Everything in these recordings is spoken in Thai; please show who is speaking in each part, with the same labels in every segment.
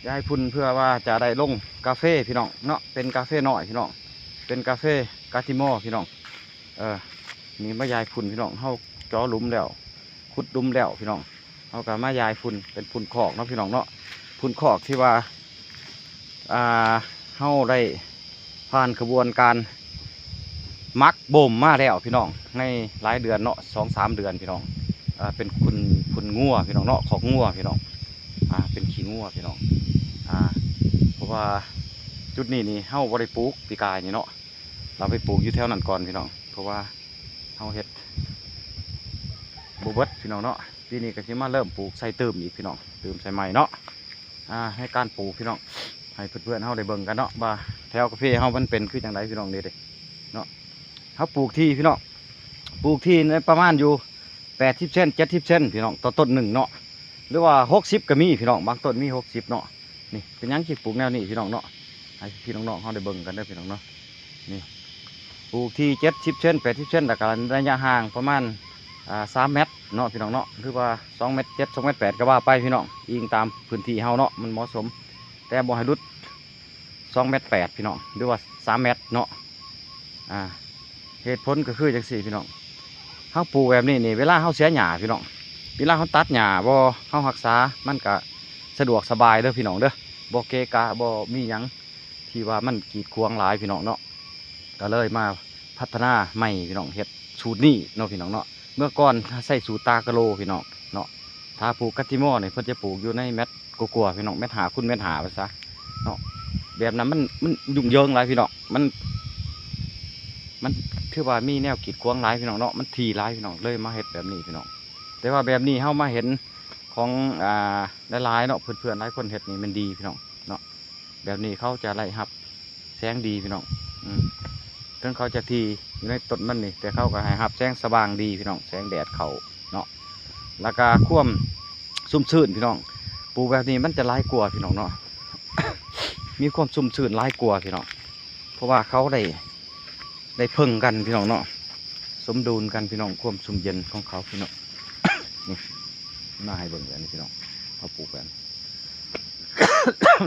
Speaker 1: ย้ายพุ่นเพื่อว่าจะได้ลงกาแฟพี่น้องเนาะเป็นกาแฟหน่อยพี่น้องเป็นกาแฟกาติมอพี่น้องนี่มายายพุ่นพี่น้องเฮาจ่อหลุมแล้วขุดหลุมแล้วพี่น้องเฮาก็มายายพุ่นเป็นพุ่นคอกเนาะพี่น้องเนาะพุ่นคอกที่ว่าเฮาได้ผ่านกระบวนการมักบ่มมาแล้วพี่น้องในหลายเดือนเนาะ2-3 เดือนพี่น้องเป็นพุ่นงัวพี่น้องเนาะของงัวพี่น้องเป็นขี้งัวพี่น้องเพราะว่าจุดนี้นี่เฮาบ่ได้ปลูกปีกายนี่เนาะเราไปปลูกอยู่แถวนั้นก่อนพี่น้องเพราะว่าเฮาเฮ็ดบ่เบิดพี่น้องเนาะปีนี้ก็สิมาเริ่มปลูกใส่เติมอีกพี่น้องเติมใส่ใหม่เนาะให้การปลูกพี่น้องให้เพื่อนๆเฮาได้เบิ่งกันเนาะว่าแถวกาแฟเฮามันเป็นคือจังไดพี่น้องเด้เนาะเฮาปลูกที่พี่น้องปลูกที่ในประมาณอยู่80 เซน70 เซนพี่น้องต่อต้นหนึ่งเนาะหรือว่า60ก็มีพี่น้องบางต้นมี60เนาะนี่เป็นยังคิดปลูกแนวนี้พี่น้องเนาะให้พี่น้องๆเขาได้เบิ่งกันเด้อพี่น้องเนาะนี่ปลูกที่70 เซน80 เซนแต่การระยะห่างประมาณ3 เมตรเนาะพี่น้องเนาะหรือว่า2 เมตร 7 2 เมตร 8ก็ว่าไปพี่น้องอิงตามพื้นที่เฮาเนาะมันเหมาะสมแต่บ่ให้รุด2 เมตร 8พี่น้องหรือว่า3 เมตรเนาะเหตุผลก็คือจังซี่พี่น้องเฮาปลูกแบบนี้นี่เวลาเฮาเสียหญ้าพี่น้องเวลาเขาตัดหญ้าบ่เขารักษามันก็สะดวกสบายเด้อพี่น้องเด้อบ่เกะกะบ่มีหยังที่ว่ามันกีดขวางหลายพี่น้องเนาะก็เลยมาพัฒนาใหม่พี่น้องเฮ็ดสูตรนี้เนาะพี่น้องเนาะเมื่อก่อนใส่สูตรตากะโลพี่น้องเนาะถ้าปลูกกัตติมอเนี่ยเพิ่นจะปลูกอยู่ในเม็ดกลัวๆพี่น้องเม็ดหาคุณเม็ดหาไปซะเนาะแบบนั้นมันยุ่งเหยิงหลายพี่น้องมันคือว่ามีแนวกีดขวางหลายพี่น้องเนาะมันทีหลายพี่น้องเลยมาเฮ็ดแบบนี้พี่น้องแต่ว่าแบบนี้เฮามาเห็นของหลายๆเนาะเพื่อนๆหลายคนเห็ดนี่มันดีพี่น้องเนาะแบบนี้เขาจะไล่หับแสงดีพี่น้องถึงเขาจะทีอยู่ในต้นมันนี่แต่เขาก็ให้หับแสงสว่างดีพี่น้องแสงแดดเขาเนาะแล้วก็คว่ำซุ่มชื่นพี่น้องปลูกแบบนี้มันจะไล่กลัวพี่น้องเนาะ มีความซุ่มชื่นไล่กลัวพี่น้องเพราะว่าเขาได้เพิ่งกันพี่น้องเนาะสมดุลกันพี่น้องความซุ่มเย็นของเขาพี่น้อง นี่น่าให้เบิ่งอย่างนี้พี่น้องเขาปลูกกัน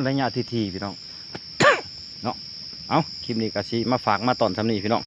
Speaker 1: ระยะทีพี่น้อง เนาะเอาคลิปนี้ก็สิมาฝากมาตอนสำนีพี่น้อง